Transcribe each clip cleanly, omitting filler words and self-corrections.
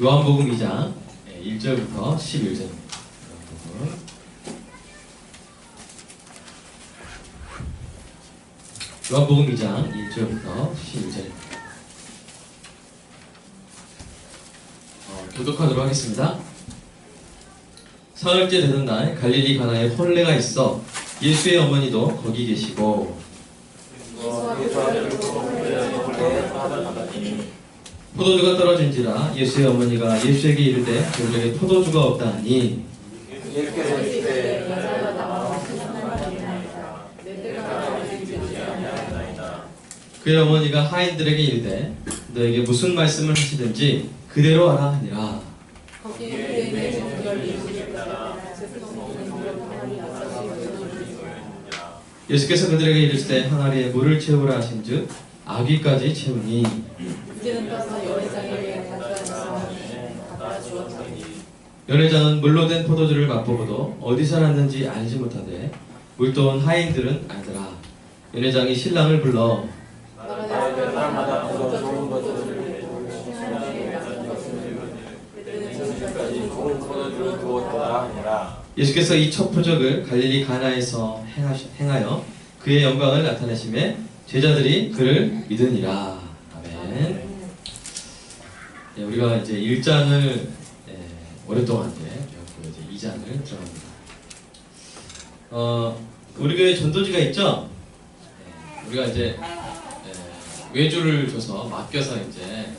요한복음 2장 1절부터 11절입니다. 요한복음 2장 1절부터 11절입니다. 교독하도록 하겠습니다. 사흘째 되는 날 갈릴리 가나에 혼례가 있어 예수의 어머니도 거기 계시고 포도주가 떨어진지라 예수의 어머니가 예수에게 이르되 저녁에 포도주가 없다 하니 그의 어머니가 하인들에게 이르되 너에게 무슨 말씀을 하시든지 그대로 하라 하니라. 예수께서 그들에게 이르시되 항아리에 물을 채우라 하신즉 아귀까지 채우니 연회장은 물로 된 포도주를 맛보고도 어디서 났는지 알지 못하되 물도온 하인들은 알더라. 연회장이 신랑을 불러 예수께서 이 첫 표적을 갈릴리 가나에서 행하여 그의 영광을 나타내심에 제자들이 그를 믿으니라. 아멘. 네, 우리가 이제 1장을 오랫동안 배웠고 이제 2장을 들어갑니다. 우리 교회 전도지가 있죠? 우리가 이제 외주를 줘서 맡겨서 이제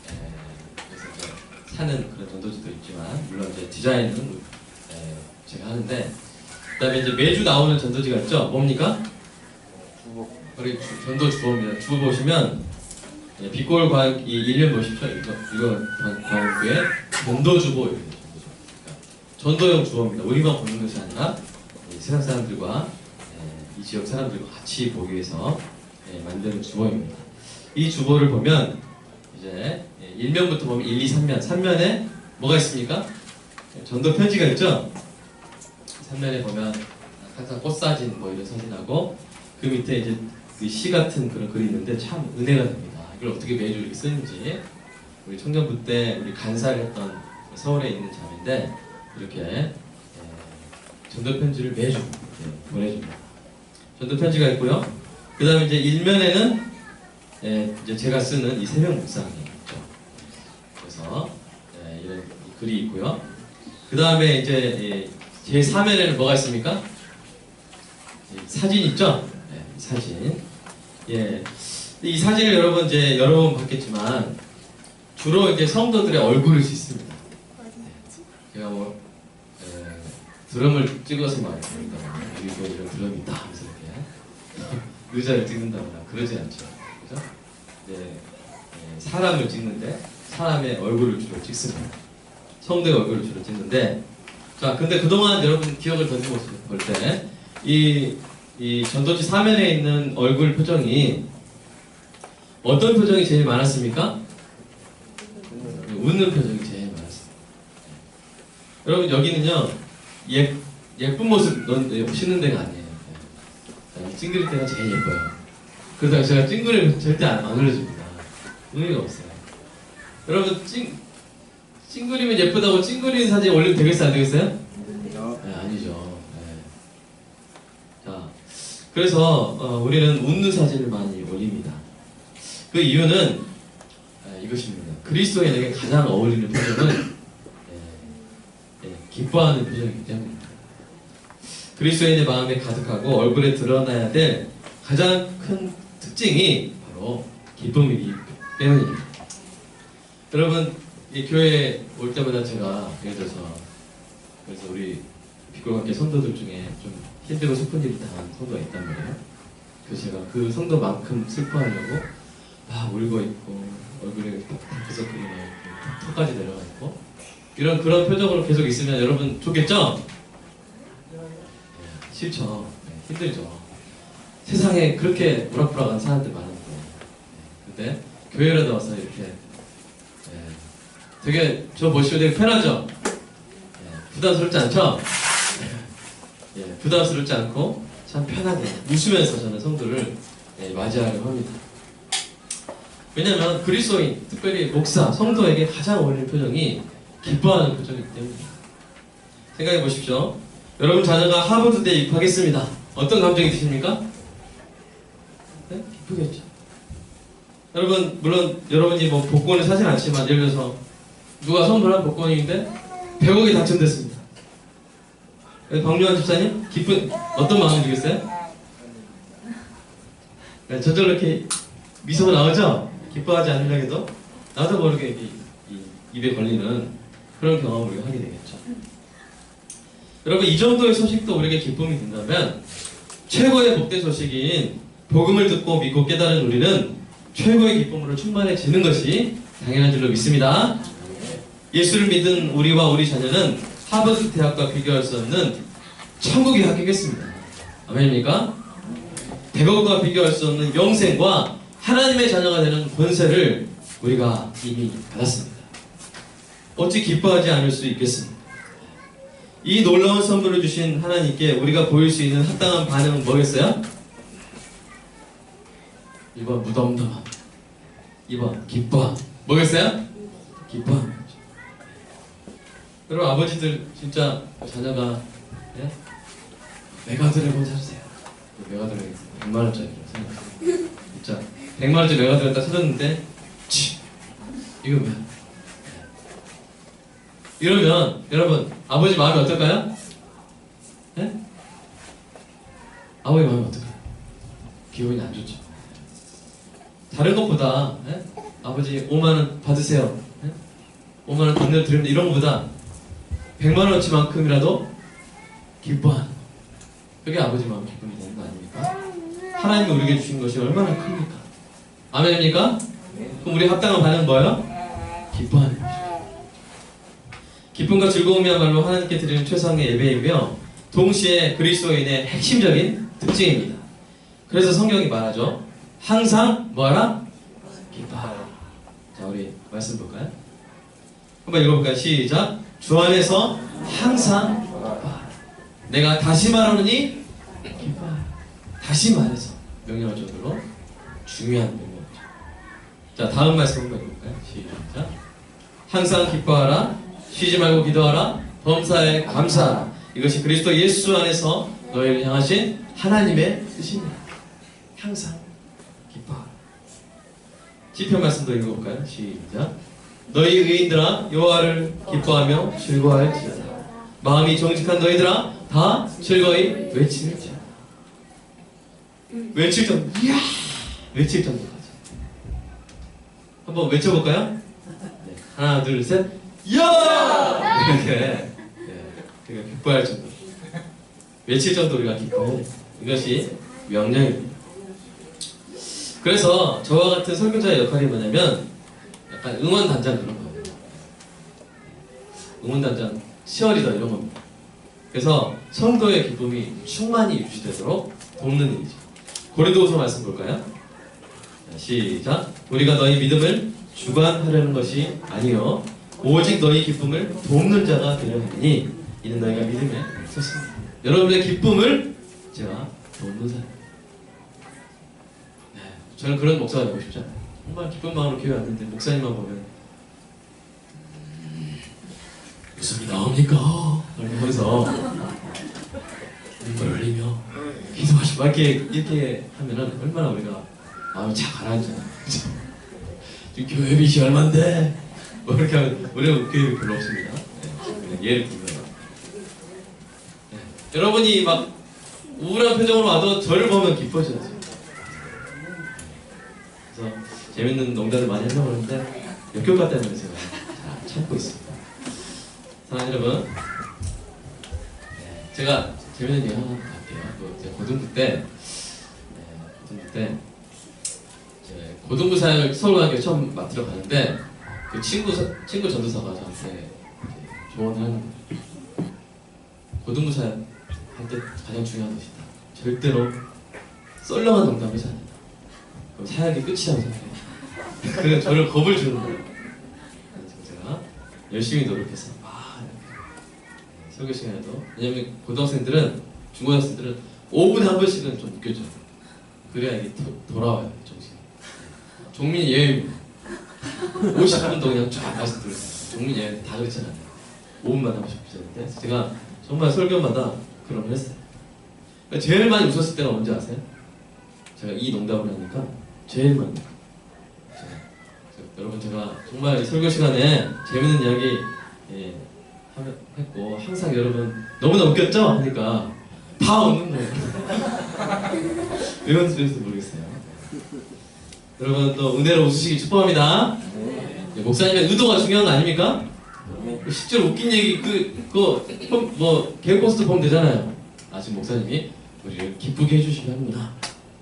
그래서 이제 사는 그런 전도지도 있지만 물론 이제 디자인은 제가 하는데 그다음에 이제 매주 나오는 전도지가 있죠? 뭡니까? 우리 전도 주보입니다. 주보 보시면 빛골 과학 이 1년 보십시오. 이거 과학부의 전도 주보 이렇게 전도용 주보입니다. 우리만 보는 것이 아니라 세상 사람들과 이 지역 사람들과 같이 보기 위해서 만드는 주보입니다. 이 주보를 보면 이제 1면부터 보면 1, 2, 3면 3면에 뭐가 있습니까? 전도 편지가 있죠? 3면에 보면 항상 꽃사진 뭐 이런 사진하고 그 밑에 이제 그 시 같은 그런 글이 있는데 참 은혜가 됩니다. 이걸 어떻게 매주 이렇게 쓰는지 우리 청년부 때 우리 간사를 했던 서울에 있는 자매인데 이렇게 전도 편지를 매주 보내줍니다. 전도 편지가 있고요. 그 다음에 이제 1면에는 이제 제가 쓰는 이 새벽 묵상이 있죠. 그래서 이런 글이 있고요. 그 다음에 이제 제 3면에는 뭐가 있습니까? 사진 있죠? 사진. 이 사진을 여러분 이제 여러 번 봤겠지만 주로 이제 성도들의 얼굴을 씻습니다. 제가 뭐 드럼을 찍어서 말이죠. 여기 이런 드럼이 있다 하면서 이렇게 의자를 찍는다거나 그러지 않죠. 그죠? 사람을 찍는데 사람의 얼굴을 주로 찍습니다. 성도의 얼굴을 주로 찍는데 자, 근데 그동안 여러분 기억을 더듬어 볼 때 이 전도지 사면에 있는 얼굴 표정이 어떤 표정이 제일 많았습니까? 웃는 표정이 제일 많았습니다. 여러분 여기는요 예쁜 모습 씻는 데가 아니에요. 찡그릴 때가 제일 예뻐요. 그러다가 제가 찡그리면 절대 안 올려줍니다. 의미가 없어요. 여러분 찡그리면 예쁘다고 찡그리는 사진 올리면 되겠어요? 안 되겠어요? 네, 아니죠. 자, 그래서 우리는 웃는 사진을 많이 올립니다. 그 이유는 이것입니다. 그리스도인에게 가장 어울리는 표정은 기뻐하는 표정이기 때문입니다. 그리스도인의 마음에 가득하고 얼굴에 드러나야 될 가장 큰 특징이 바로 기쁨이기 때문입니다. 여러분 이 교회에 올 때마다 제가 예를 들어서 그래서 우리 빛골학교 성도들 중에 좀 힘들고 슬픈 일을 당한 성도가 있단 말이에요. 그래서 제가 그 성도만큼 슬퍼하려고 막 울고 있고 얼굴에 다크서클이 막 턱까지 내려가 있고 그런 표정으로 계속 있으면 여러분 좋겠죠? 싫죠. 힘들죠. 세상에 그렇게 우락부락한 사람들 많은데 근데 교회라도 와서 이렇게 되게 저 보시고 되게 편하죠? 부담스럽지 않죠? 부담스럽지 않고 참 편하게 웃으면서 저는 성도를 맞이하려고 합니다. 왜냐면 그리스도인, 특별히 목사, 성도에게 가장 어울리는 표정이 기뻐하는 표정이기 때문입니다. 생각해 보십시오. 여러분 자녀가 하버드대에 입학했습니다. 어떤 감정이 드십니까? 네? 기쁘겠죠. 여러분, 물론 여러분이 뭐 복권을 사진 않지만 예를 들어서 누가 선물한 복권인데 100억이 당첨됐습니다. 박유한 집사님, 기쁜 어떤 마음이 들겠어요? 네, 저절로 이렇게 미소가 나오죠? 기뻐하지 않으려고 나도 모르게 이 입에 걸리는 그런 경험을 우리가 하게 되겠죠. 여러분, 이 정도의 소식도 우리에게 기쁨이 된다면 최고의 복된 소식인 복음을 듣고 믿고 깨달은 우리는 최고의 기쁨으로 충만해지는 것이 당연한 줄로 믿습니다. 예수를 믿은 우리와 우리 자녀는 하버드 대학과 비교할 수 없는 천국에 합격했습니다. 아멘입니까? 100억과 비교할 수 없는 영생과 하나님의 자녀가 되는 권세를 우리가 이미 받았습니다. 어찌 기뻐하지 않을 수 있겠습니까? 이 놀라운 선물을 주신 하나님께 우리가 보일 수 있는 합당한 반응은 뭐겠어요? 1번 무덤덤함, 2번 기뻐함. 뭐겠어요? 기뻐함. 여러분, 아버지들 진짜 자녀가 메가드래곤 사주세요. 메가드래곤 100만원짜리로 생각해요. 진짜 100만원짜리 메가드래곤 딱 사줬는데 이거 뭐야? 이러면 여러분, 아버지 마음이 어떨까요? 네? 아버지 마음이 어떨까요? 기분이 안 좋죠. 다른 것보다 아버지 5만원 받으세요. 5만원 돈을 드립니다. 이런 것보다 100만원어치만큼이라도 기뻐하는 거. 그게 아버지 마음 기쁨이 되는 거 아닙니까? 하나님이 우리에게 주신 것이 얼마나 큽니까? 아멘입니까? 그럼 우리 합당한 반응은 뭐예요? 기뻐하는 것이죠. 기쁨과 즐거움이야말로 하나님께 드리는 최상의 예배이며 동시에 그리스도인의 핵심적인 특징입니다. 그래서 성경이 말하죠. 항상 뭐하라? 기뻐하라. 자, 우리 말씀 볼까요? 한번 읽어볼까요? 시작. 주 안에서 항상 기뻐하라. 내가 다시 말하노니 기뻐하라. 다시 말해서 명령할 정도로 중요한 명령이죠. 자, 다음 말씀 한번 읽어볼까요? 시작. 항상 기뻐하라. 쉬지 말고 기도하라. 범사에 감사하라. 이것이 그리스도 예수 안에서 너희를 향하신 하나님의 뜻입니다. 항상 기뻐하라. 시편 말씀도 읽어볼까요? 시작. 너희 의인들아 여호와를 기뻐하며 즐거워할지어다. 마음이 정직한 너희들아 다 즐거이 외칠지어다. 외칠 정도, 이야! 외칠 정도까지. 한번 외쳐볼까요? 네. 하나, 둘, 셋. 이야! 이렇게 기뻐할 정도. 외칠 정도 우리가 기뻐해야 돼. 이것이 명령입니다. 그래서 저와 같은 설교자의 역할이 뭐냐면 약간 응원단장 그런 거예요. 응원단장, 치어리더 이런 겁니다. 그래서 성도의 기쁨이 충만히 유지되도록 돕는 일이죠. 고린도후서 말씀 볼까요? 자, 시작. 우리가 너희 믿음을 주관하려는 것이 아니요 오직 너희 기쁨을 돕는 자가 되려 하니 이는 너희가 믿음에 섰습니다. 여러분의 기쁨을 제가 돕는 사람. 저는 그런 목사가 되고 싶지 않아요. 정말 기쁜 마음으로 교회 왔는데 목사님만 보면 웃음이 나옵니까? 거기서 눈물 흘리며 기도하시고 이렇게 하면은 얼마나 우리가 마음이 착 가라앉잖아요. 지금 교회비시 얼만데? 뭐 이렇게 하면 우리는 교회비 별로 없습니다. 네, 예를 들면 네. 여러분이 막 우울한 표정으로 와도 저를 보면 기뻐져야죠. 그래서 재밌는 농담을 많이 하려고 하는데 역효과 때문에 제가 잘 참고 있습니다. 사랑하는 여러분, 제가 재밌는 얘기 하나 할게요. 제가 고등부 때 이제 고등부 사역을 서울고등학교에 처음 맡으러 가는데 그 친구 전도사가 저한테 조언을 하는 거예요. 고등부 사역 할 때 가장 중요한 것이다. 절대로 썰렁한 농담을 하지 않는다. 그럼 사역이 끝이라고 생각해요. 그래서 저를 겁을 주는 거예요. 그래서 제가 열심히 노력해서 설교 시간에도, 왜냐면 고등학생들은, 중고등학생들은 5분에 한 번씩은 좀 웃겨줘요. 그래야 이게 돌아와요, 정신이. 종민 예외입니다. 50분도 그냥 쫙 말씀드렸어요. 종민 예외 다 그렇진 않아요. 5분만 하고 싶으셨는데 제가 정말 설교마다 그런 걸 했어요. 제일 많이 웃었을 때가 언제 아세요? 제가 이 농담을 하니까 제일 많이 여러분 제가 정말 이 설교 시간에 재밌는 이야기 했고 항상 여러분 너무나 웃겼죠? 하니까 다 웃는 거예요. 왜 웃는지 모르겠어요. 여러분 또 은혜로 웃으시기 축복합니다. 목사님의 의도가 중요한 거 아닙니까? 실제로 웃긴 얘기 뭐 개그 콘서트 보면 되잖아요. 지금 목사님이 우리를 기쁘게 해주시게 합니다.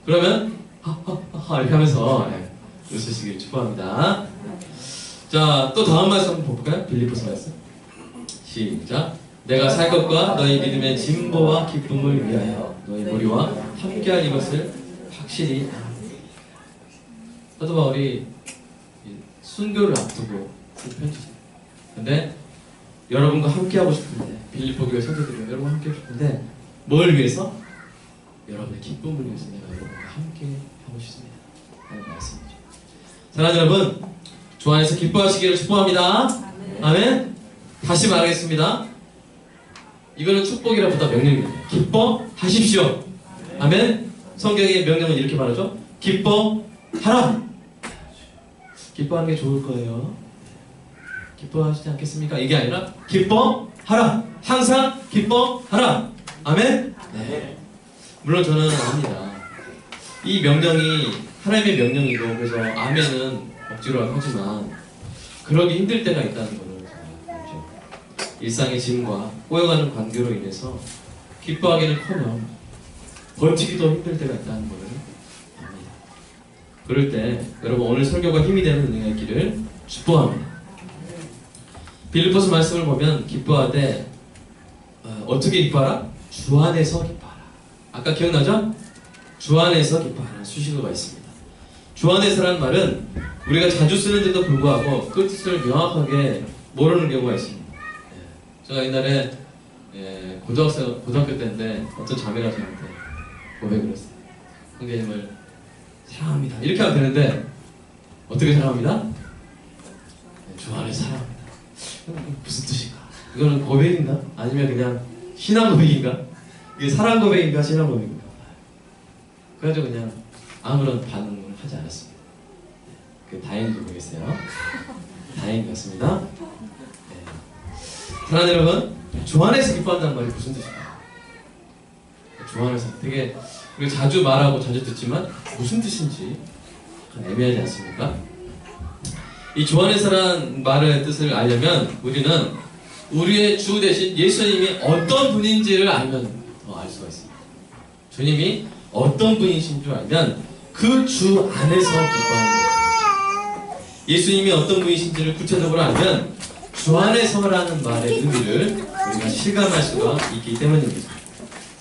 그러면 하하하 이렇게 하면서 웃으시길 축복합니다. 자, 또 다음 말씀 한번 볼까요? 빌립보서 말씀. 시작. 내가 살 것과 너희 믿음의 진보와 기쁨을 위하여 너희 머리와 함께할 이것을 확실히 알아. 사도 바울이 순교를 앞두고 쓴 편지죠. 근데 여러분과 함께하고 싶은데 빌립보 교회 성도들과 여러분과 함께하고 싶은데 뭘 위해서? 여러분의 기쁨을 위해서 내가 여러분과 함께하고 싶습니다. 하는 말씀이죠. 사랑하는 여러분, 주 안에서 기뻐하시기를 축복합니다. 아멘. 다시 말하겠습니다. 이거는 축복이라보다 명령입니다. 기뻐하십시오. 아멘. 성경의 명령은 이렇게 말하죠. 기뻐하라. 기뻐하는 게 좋을 거예요. 기뻐하시지 않겠습니까? 이게 아니라 기뻐하라. 항상 기뻐하라. 아멘. 네. 물론 저는 압니다. 이 명령이 하나님의 명령이고 그래서 아멘은 억지로 하지만 그러기 힘들 때가 있다는 것을 알죠. 일상의 짐과 꼬여가는 관계로 인해서 기뻐하기는커녕 버티기도 힘들 때가 있다는 것을 압니다. 그럴 때 여러분 오늘 설교가 힘이 되는 은혜가 있기를 축복합니다. 빌립보서 말씀을 보면 기뻐하되 어떻게 기뻐하라? 주 안에서 기뻐하라. 아까 기억나죠? 주 안에서 기뻐하라 수식어가 있습니다. 주 안에서라는 말은 우리가 자주 쓰는데도 불구하고 그 뜻을 명확하게 모르는 경우가 있습니다. 제가 옛날에 고등학교 때인데 어떤 자매가 저한테 고백을 했어요. 형제님을 사랑합니다. 이렇게 하면 되는데 어떻게 사랑합니다? 주 안에서 사랑합니다. 무슨 뜻인가? 이거는 고백인가? 아니면 그냥 신앙 고백인가? 이게 사랑 고백인가? 신앙 고백인가? 그래가지고 그냥 아무런 반응을 하지 않았습니다. 다행인지 모르겠어요. 다행이었습니다. 네. 사랑하는 여러분, 주 안에서 기뻐한다는 말이 무슨 뜻일까요? 주 안에서 되게 우리가 자주 말하고 자주 듣지만 무슨 뜻인지 애매하지 않습니까? 이 주 안에서란 말의 뜻을 알려면 우리는 우리의 주 대신 예수님이 어떤 분인지를 알면 더 알 수가 있습니다. 주님이 어떤 분이신 줄 알면 그 주 안에서 기뻐하는 거예요. 예수님이 어떤 분이신지를 구체적으로 알면 주 안에서라는 말의 의미를 우리가 실감할 수가 있기 때문입니다.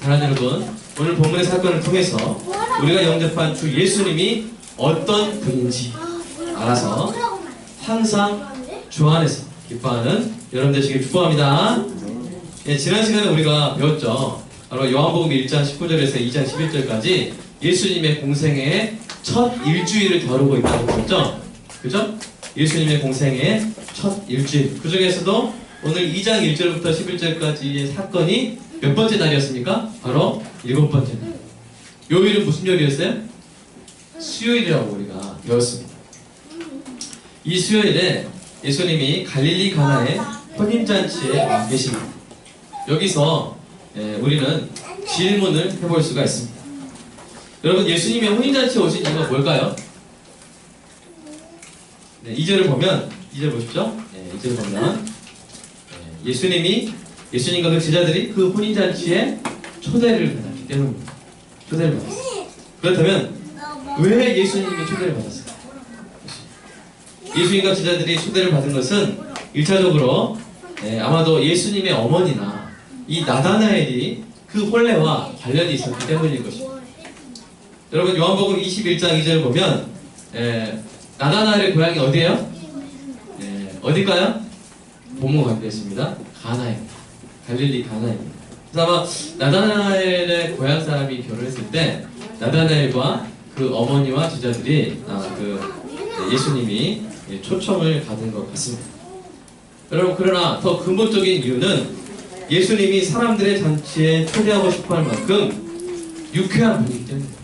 사랑하는 여러분, 오늘 본문의 사건을 통해서 우리가 영접한 주 예수님이 어떤 분인지 알아서 항상 주 안에서 기뻐하는 여러분 되시길 축복합니다. 지난 시간에 우리가 배웠죠. 바로 요한복음 1장 19절에서 2장 11절까지 예수님의 공생의 첫 일주일을 겨루고 있다고 배웠죠. 그죠? 예수님의 공생의 첫 일주일. 그 중에서도 오늘 2장 1절부터 11절까지의 사건이 몇 번째 날이었습니까? 바로 7번째 날. 요일은 무슨 요일이었어요? 수요일이라고 우리가 배웠습니다. 이 수요일에 예수님이 갈릴리 가나의 혼인잔치에 와 계십니다. 여기서 우리는 질문을 해볼 수가 있습니다. 여러분, 예수님의 혼인잔치에 오신 이유가 뭘까요? 네, 2절을 보면, 2절 보십시오. 네, 2절을 보면 예수님과 그 제자들이 그 혼인잔치에 초대를 받았기 때문입니다. 초대를 받았어요. 그렇다면 왜 예수님이 초대를 받았을까요? 예수님과 제자들이 초대를 받은 것은 1차적으로 아마도 예수님의 어머니나 이 나다나엘이 그 혼례와 관련이 있었기 때문일 것입니다. 여러분, 요한복음 21장 2절을 보면 나다나엘의 고향이 어디예요? 어딜까요? 본문가 되겠습니다. 가나입니다. 갈릴리 가나입니다. 그래서 아마 나다나엘의 고향 사람이 결혼했을 때 나다나엘과 그 어머니와 제자들이 그 예수님이 초청을 받은 것 같습니다. 여러분, 그러나 더 근본적인 이유는 예수님이 사람들의 잔치에 초대하고 싶어할 만큼 유쾌한 분이기 때문입니다.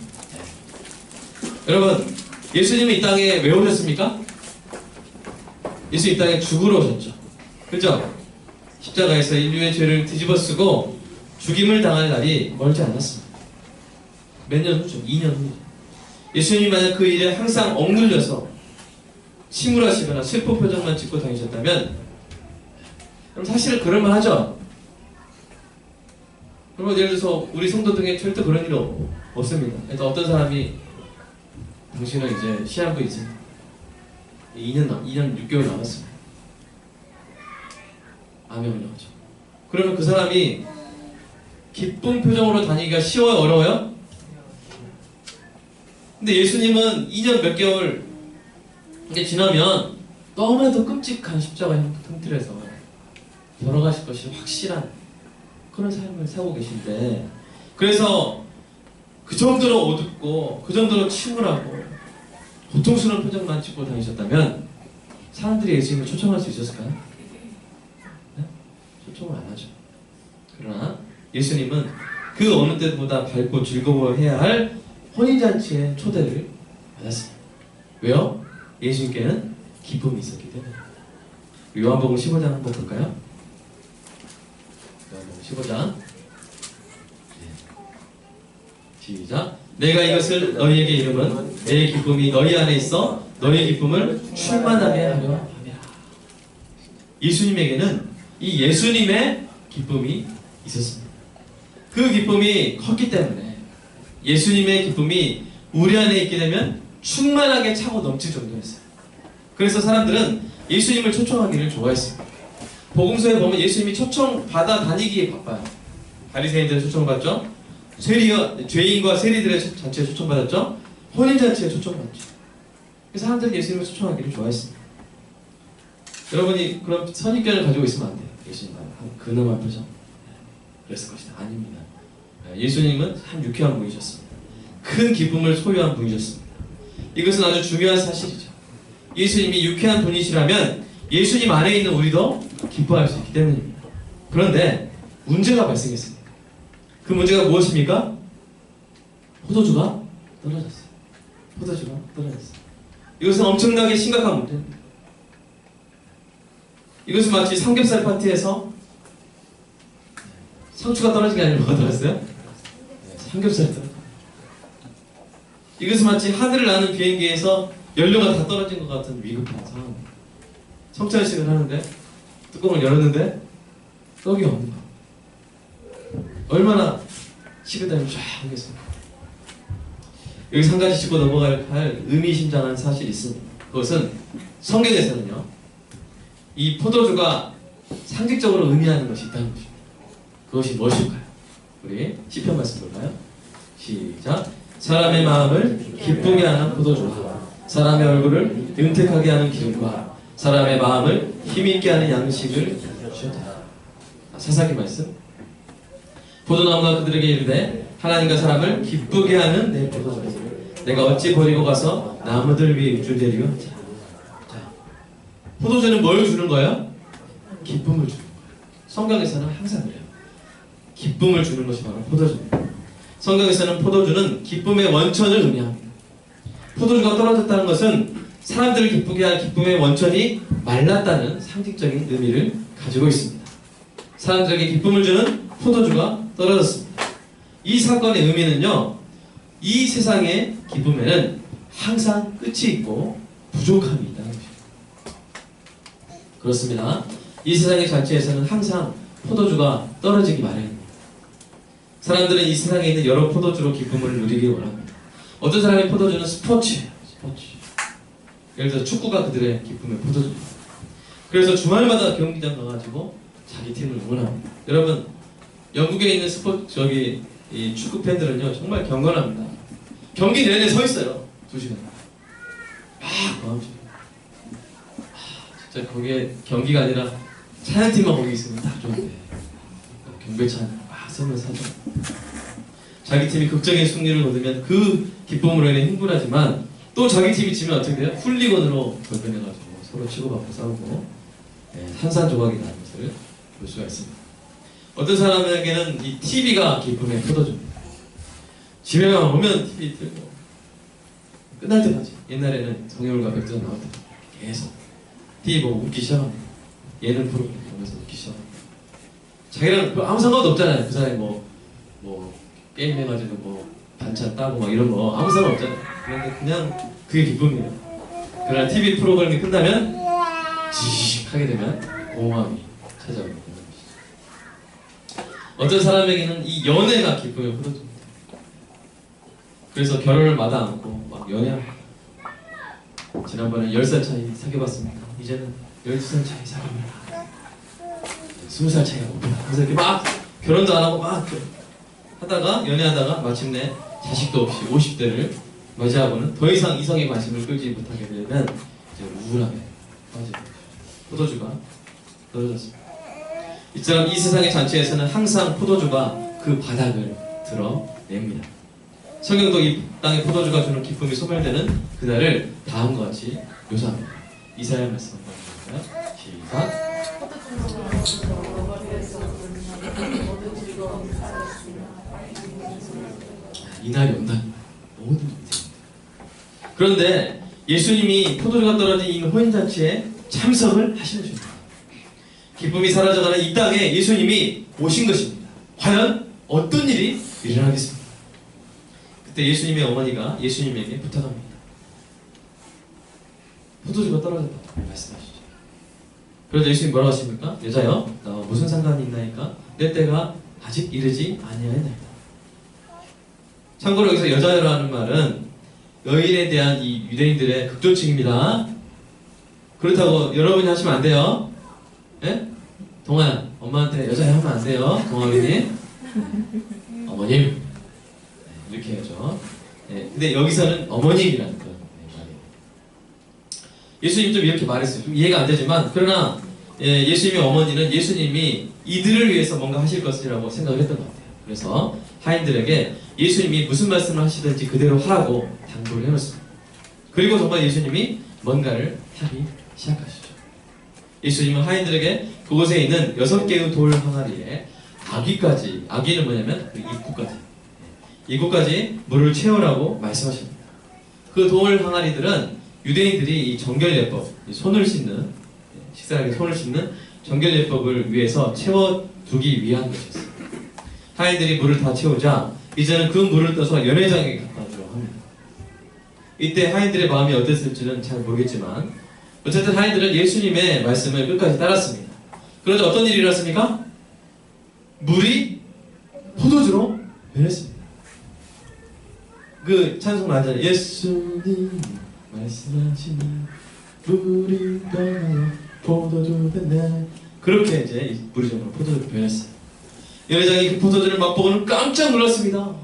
여러분, 예수님은 이 땅에 왜 오셨습니까? 예수 이 땅에 죽으러 오셨죠. 그죠? 십자가에서 인류의 죄를 뒤집어쓰고 죽임을 당할 날이 멀지 않았습니다. 몇 년 후죠? 2년 후죠. 예수님이 만약 그 일에 항상 억눌려서 침울하시거나 슬픈 표정만 짓고 다니셨다면, 그럼 사실은 그럴만하죠? 그러면 예를 들어서 우리 성도 중에 절대 그런 일 없습니다. 그래서 어떤 사람이 당신은 이제 시한부 이제 2년 6개월 남았습니다. 암에 걸려가지고. 그러면 그 사람이 기쁜 표정으로 다니기가 쉬워요? 어려워요? 근데 예수님은 2년 몇 개월 이게 지나면 너무나도 끔찍한 십자가 형틀에서 돌아가실 것이 확실한 그런 삶을 살고 계신데, 그래서 그 정도로 어둡고 그 정도로 침울하고 고통스러운 표정만 짓고 다니셨다면 사람들이 예수님을 초청할 수 있었을까요? 네? 초청을 안 하죠. 그러나 예수님은 그 어느 때보다 밝고 즐거워해야 할 혼인잔치의 초대를 받았습니다. 왜요? 예수님께는 기쁨이 있었기 때문에. 요한복음 15장 한번 볼까요? 요한복음 15장 시작. 내가 이것을 너희에게 이름은 내 기쁨이 너희 안에 있어 너희 기쁨을 충만하게 하려 함이라. 예수님에게는 이 예수님의 기쁨이 있었습니다. 그 기쁨이 컸기 때문에 예수님의 기쁨이 우리 안에 있게 되면 충만하게 차고 넘칠 정도였어요. 그래서 사람들은 예수님을 초청하기를 좋아했습니다. 복음서에 보면 예수님이 초청 받아 다니기에 바빠요. 바리새인들은 초청받죠. 죄인과 세리들의 잔치에 초청받았죠. 혼인잔치에 초청받죠. 그래서 사람들은 예수님을 초청하기를 좋아했습니다. 여러분이 그럼 선입견을 가지고 있으면 안 돼요. 예수님 근엄한 표정 그랬을 것이다. 아닙니다. 예수님은 참 유쾌한 분이셨습니다. 큰 기쁨을 소유한 분이셨습니다. 이것은 아주 중요한 사실이죠. 예수님이 유쾌한 분이시라면 예수님 안에 있는 우리도 기뻐할 수 있기 때문입니다. 그런데 문제가 발생했습니다. 그 문제가 무엇입니까? 포도주가 떨어졌어요. 포도주가 떨어졌어요. 이것은 엄청나게 심각한 문제입니다. 이것은 마치 삼겹살 파티에서 상추가 떨어진 게 아니라 뭐가 떨어졌어요? 삼겹살이 떨어졌어요. 이것은 마치 하늘을 나는 비행기에서 연료가 다 떨어진 것 같은 위급한 상황입니다. 성찬식을 하는데 뚜껑을 열었는데 떡이 없는 거. 얼마나 식은땀이 쫙 하겠습니까? 여기서 한 가지 짚고 넘어갈 의미심장한 사실이 있습니다. 그것은 성경에서는요, 이 포도주가 상징적으로 의미하는 것이 있다는 것입니다. 그것이 무엇일까요? 우리 시편 말씀 볼까요? 시작. 사람의 마음을 기쁘게 하는 포도주와 사람의 얼굴을 은택하게 하는 기름과 사람의 마음을 힘있게 하는 양식을 주셨다. 사사기 말씀. 포도나무가 그들에게 이르되 하나님과 사람을 기쁘게 하는 내 포도주를 내가 어찌 버리고 가서 나무들 위에 입주되리요? 자, 포도주는 뭘 주는 거예요? 기쁨을 주는 거예요. 성경에서는 항상 그래요. 기쁨을 주는 것이 바로 포도주입니다. 성경에서는 포도주는 기쁨의 원천을 의미합니다. 포도주가 떨어졌다는 것은 사람들을 기쁘게 할 기쁨의 원천이 말랐다는 상징적인 의미를 가지고 있습니다. 사람들에게 기쁨을 주는 포도주가 떨어졌습니다. 이 사건의 의미는요, 이 세상의 기쁨에는 항상 끝이 있고 부족함이 있다는 것입니다. 그렇습니다. 이 세상의 잔치에서는 항상 포도주가 떨어지기 마련입니다. 사람들은 이 세상에 있는 여러 포도주로 기쁨을 누리기 원합니다. 어떤 사람의 포도주는 스포츠예요. 스포츠. 예를 들어 축구가 그들의 기쁨의 포도주입니다. 그래서 주말마다 경기장 가가지고 자기 팀을 응원합니다. 여러분, 영국에 있는 이 축구 팬들은요 정말 경건합니다. 경기 내내 서 있어요. 2시간. 마음속에. 진짜 거기에 경기가 아니라 찬양팀만 거기 있으면 다 좋은데 경배찬 서면서 하죠. 자기 팀이 극적인 승리를 거두면 그 기쁨으로 인해 흥분하지만 또 자기 팀이 지면 어떻게 돼요? 훌리건으로 변변해가지고 서로 치고받고 싸우고 산산조각이 나는 것을 볼 수가 있습니다. 어떤 사람에게는 이 TV가 기쁨의 포도주입니다. 집에만 오면 TV 틀고 끝날 때까지. 옛날에는 성효울과 백전 나올 때 계속 TV 보고 웃기 시작합니다. 예능 프로그램 보면서 웃기 시작합니다. 자기랑 아무 상관도 없잖아요. 그 사람이 뭐 게임 해가지고 뭐 반찬 따고 막 이런 거 아무 상관 없잖아요. 그런데 그냥 그게 기쁨이에요. 그러나 TV 프로그램이 끝나면 지식 하게 되면 공허함이 찾아오는 것이죠. 어떤 사람에게는 이 연애가 기쁨의 포도주입니다. 그래서 결혼을 마다 않고 막 연애합니다. 지난번에 10살 차이 사귀어봤습니다. 이제는 12살 차이 사귀어봐라. 20살 차이가 옵니다. 그래서 이렇게 막 결혼도 안 하고 막 하다가 연애하다가 마침내 자식도 없이 50대를 맞이하고는 더 이상 이성의 관심을 끌지 못하게 되면 이제 우울함에 빠지고 포도주가 떨어졌습니다. 이처럼 이 세상의 잔치에서는 항상 포도주가 그 바닥을 드러냅니다. 성경도 이 땅의 포도주가 주는 기쁨이 소멸되는 그날을 다음과 같이 묘사합니다. 이사야 말씀 한번 볼까요? 시작. 이날이 온다. 모든 인생입니다. 그런데 예수님이 포도주가 떨어진 이 호인잔치에 참석을 하시는 중입니다. 기쁨이 사라져가는 이 땅에 예수님이 오신 것입니다. 과연 어떤 일이 일어나겠습니까? 그때 예수님의 어머니가 예수님에게 부탁합니다. 포도주가 떨어졌다고 말씀하시죠. 그래서 예수님 뭐라고 하십니까? 여자여, 나와 무슨 상관이 있나이까? 내 때가 아직 이르지 아니하였나이다. 참고로 여기서 여자여라는 말은 여인에 대한 이 유대인들의 극존칭입니다. 그렇다고 여러분이 하시면 안 돼요. 예? 동아야, 엄마한테 여자애 하면 안 돼요. 동아리님. 어머님. 이렇게 해야죠. 근데 여기서는 어머님이라는 그런 말이에요. 예수님 좀 이렇게 말했어요. 좀 이해가 안 되지만, 그러나 예수님의 어머니는 예수님이 이들을 위해서 뭔가 하실 것이라고 생각을 했던 것 같아요. 그래서 하인들에게 예수님이 무슨 말씀을 하시든지 그대로 하라고 당부를 해놓습니다. 그리고 정말 예수님이 뭔가를 하기 시작하시죠. 예수님은 하인들에게 그곳에 있는 6개의 돌 항아리에 아기는 뭐냐면 그 입구까지 물을 채우라고 말씀하십니다. 그 돌 항아리들은 유대인들이 이 정결예법, 손을 씻는, 식사하기 손을 씻는 정결예법을 위해서 채워두기 위한 것이었어요. 하인들이 물을 다 채우자 이제는 그 물을 떠서 연회장에 갖다 주려고 합니다. 이때 하인들의 마음이 어땠을지는 잘 모르겠지만 어쨌든 하인들은 예수님의 말씀을 끝까지 따랐습니다. 그러자 어떤 일이 일어났습니까? 물이 포도주로 변했습니다. 그 찬송 나잖아요. 예수님 말씀하시니 물이 변하여 포도주 됐네. 그렇게 이제 물이 정말 포도주로 변했어요. 연회장이 그 포도주를 맛보고는 깜짝 놀랐습니다.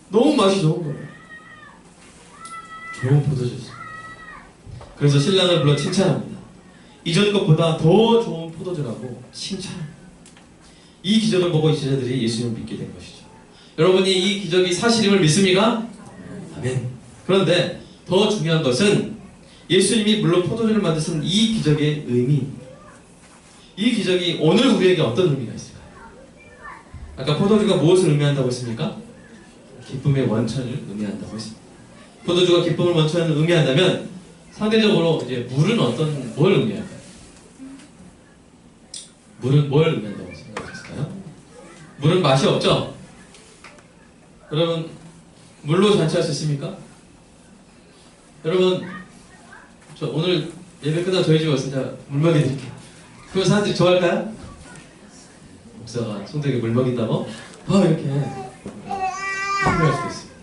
너무 맛이 좋은 거예요. 좋은 포도주였습니다. 그래서 신랑을 불러 칭찬합니다. 이전 것보다 더 좋은 포도주라고 칭찬합니다. 이 기적을 보고 이 제자들이 예수님을 믿게 된 것이죠. 여러분이 이 기적이 사실임을 믿습니까? 아멘. 그런데 더 중요한 것은 예수님이 물론 포도주를 만드신 이 기적의 의미입니다. 이 기적이 오늘 우리에게 어떤 의미가 있을까요? 아까 포도주가 무엇을 의미한다고 했습니까? 기쁨의 원천을 의미한다고 했습니다. 포도주가 기쁨의 원천을 의미한다면 상대적으로 이제 물은 뭘 의미할까요? 물은 뭘 의미한다고 생각하셨을까요? 물은 맛이 없죠? 여러분 물로 잔치할 수 있습니까? 여러분 저 오늘 예배 끝나고 저희 집에 왔을 때 물 먹여드릴게요. 그러면 사람들이 좋아할까요? 목사가 송되게 물 먹인다고? 이렇게 힘들할 수도 있습니다.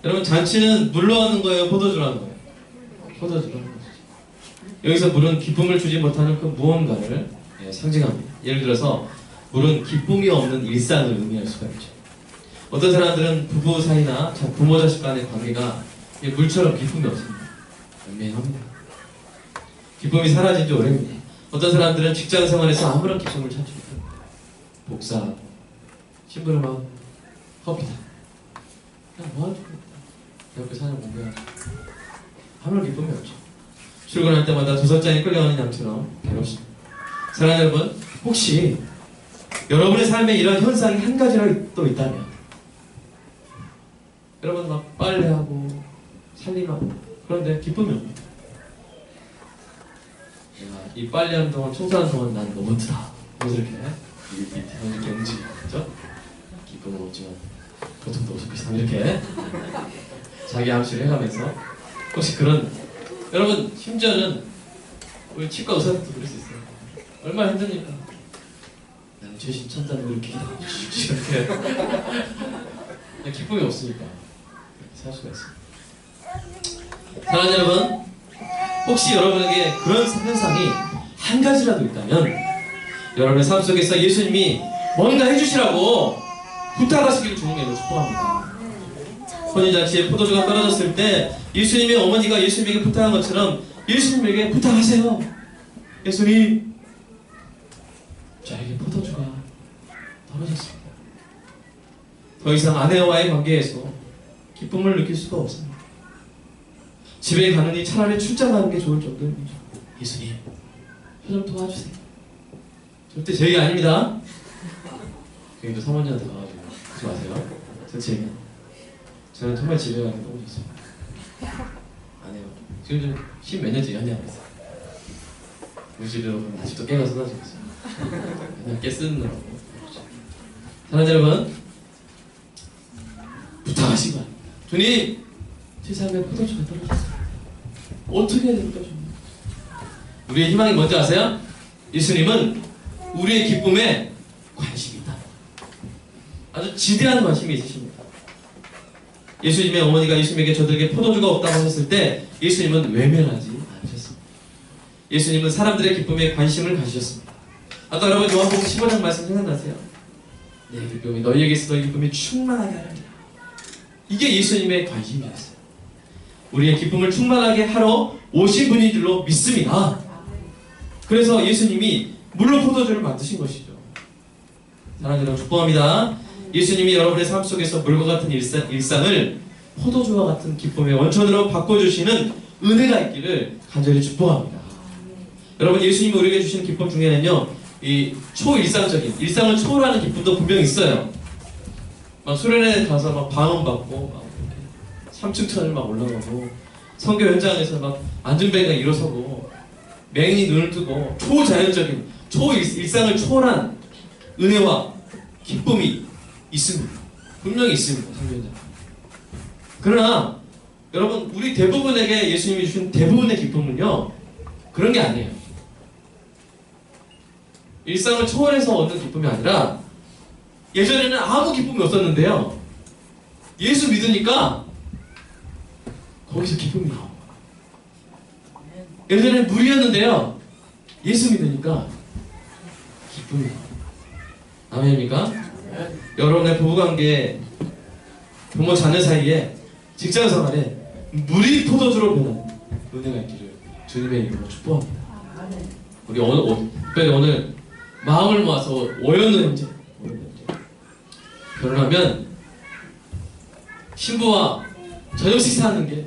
여러분 잔치는 물로 하는 거예요? 포도주로 하는 거예요? 포도주로 하는 거죠. 여기서 물은 기쁨을 주지 못하는 그 무언가를 상징합니다. 예를 들어서 물은 기쁨이 없는 일상을 의미할 수가 있죠. 어떤 사람들은 부부 사이나 부모 자식 간의 관계가 물처럼 기쁨이 없습니다. 연맹합니다. 기쁨이 사라진 지 오래입니다. 어떤 사람들은 직장 생활에서 아무런 기쁨을 찾지 못합니다. 복사하고, 심부름하고, 커피다. 그냥 뭐하죠? 대학교 4년 공부해야죠. 아무런 기쁨이 없죠. 출근할 때마다 도살장에 끌려가는 양처럼 괴롭습니다. 사랑하는 여러분, 혹시 여러분의 삶에 이런 현상이 한 가지라도 있다면, 여러분 막 빨래하고 살림하고 그런데 기쁨이 없니다. 이 빨래하는 동안 청소하는 동안 난 너무 힘들다. 그래서 이렇게 이렇게 움직이죠. 기쁨은 없지만 고통도 없을 것이다. 이렇게 자기 암시를 해가면서 혹시 그런, 여러분 심지어는 우리 치과 의사들도 그럴 수 있어요. 얼마나 힘듭니까? 나는 죄신 천단을 이렇게 이렇게 기쁨이 없으니까 그렇게 살 수가 있습니다. 사랑하는 여러분, 혹시 여러분에게 그런 현상이 한 가지라도 있다면 여러분의 삶 속에서 예수님이 뭔가 해주시라고 부탁하시기를 주님으로 축복합니다. 혼인잔치에 포도주가 떨어졌을 때 예수님의 어머니가 예수님에게 부탁한 것처럼 예수님에게 부탁하세요. 예수님, 저에게 포도주가 떨어졌습니다. 더 이상 아내와의 관계에서 기쁨을 느낄 수가 없습니다. 집에 가느니 차라리 출장 가는 게 좋을 정도입니다. 예수님, 저 좀 도와주세요. 절대 제 얘기 아닙니다. 괜히 사모님한테 가가지고 하지 마세요. 저 제 얘기. 저는 정말 집에 가는 게 너무 좋습니다. 안 해요. 지금 좀 10몇 년째 연애하고 있어요. 우리 집으로 아직도 깨가 쏟아지고 있어요. 그냥 깨 쓰느라고. 사랑하는 여러분, 부탁하시고 주님, 제 삶에 포도주가 떨어졌어요. 어떻게 해야 될까? 우리의 희망이 뭔지 아세요? 예수님은 우리의 기쁨에 관심이 있다. 아주 지대한 관심이 있으십니다. 예수님의 어머니가 예수님에게 저들에게 포도주가 없다고 하셨을 때 예수님은 외면하지 않으셨습니다. 예수님은 사람들의 기쁨에 관심을 가지셨습니다. 아까 여러분 요한복음 15장 말씀 생각나세요? 내 기쁨이 너희에게서 너희 기쁨이 충만하게 하리라. 이게 예수님의 관심이었어요. 우리의 기쁨을 충만하게 하러 오신 분인 줄로 믿습니다. 그래서 예수님이 물로 포도주를 만드신 것이죠. 사랑하는 여러분, 축복합니다. 예수님이 여러분의 삶 속에서 물과 같은 일상을 포도주와 같은 기쁨의 원천으로 바꿔주시는 은혜가 있기를 간절히 축복합니다. 여러분, 예수님이 우리에게 주시는 기쁨 중에는요, 이 초일상적인, 일상을 초월하는 기쁨도 분명히 있어요. 막 수련회에 가서 막 방언받고 막 3층 천을 막 올라가고 선교 현장에서 막 안전벨가 일어서고 맹인이 눈을 뜨고 초자연적인 초일상을 초월한 은혜와 기쁨이 있습니다. 분명히 있습니다. 선교 현장. 그러나 여러분, 우리 대부분에게 예수님이 주신 대부분의 기쁨은요, 그런 게 아니에요. 일상을 초월해서 얻는 기쁨이 아니라 예전에는 아무 기쁨이 없었는데요, 예수 믿으니까 거기서 기쁨이 나옵니다. 예전에는 무리였는데요, 예수 믿으니까 기쁨이 나옵니다. 아멘입니까? 여러분의 부부관계, 부모 자녀 사이에, 직장생활에 물이 포도주로 변하는 은혜가 있기를 주님의 이름으로 축복합니다. 우리 특별히 오늘 마음을 모아서 오연의 형제 결혼하면 신부와 저녁 식사하는 게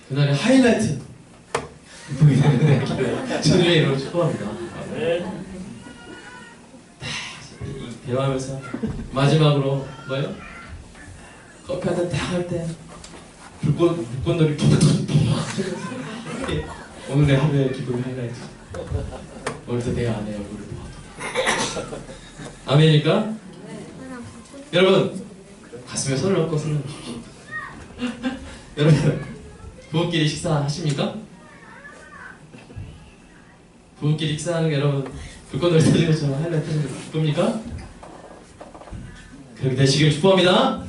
그날의 하이라이트 기쁨이 되는데 주님의 이름으로 축복합니다. 대화하면서 마지막으로 뭐예요? 커피 한 잔 딱 할 때 불꽃놀이 톡톡톡 오늘의 하루의 기쁨의 하이라이트. 오늘도 내 아내 얼굴을 보아도. 아멘입니까? 여러분, 가슴에 손을 얹고 손을 주십시오. 여러분, 부부끼리 식사하십니까? 부부끼리 식사하는 게 여러분 불꽃놀이 터지는 것처럼 하이라이트는 기쁩니까? 그렇게 되시기를 축복합니다.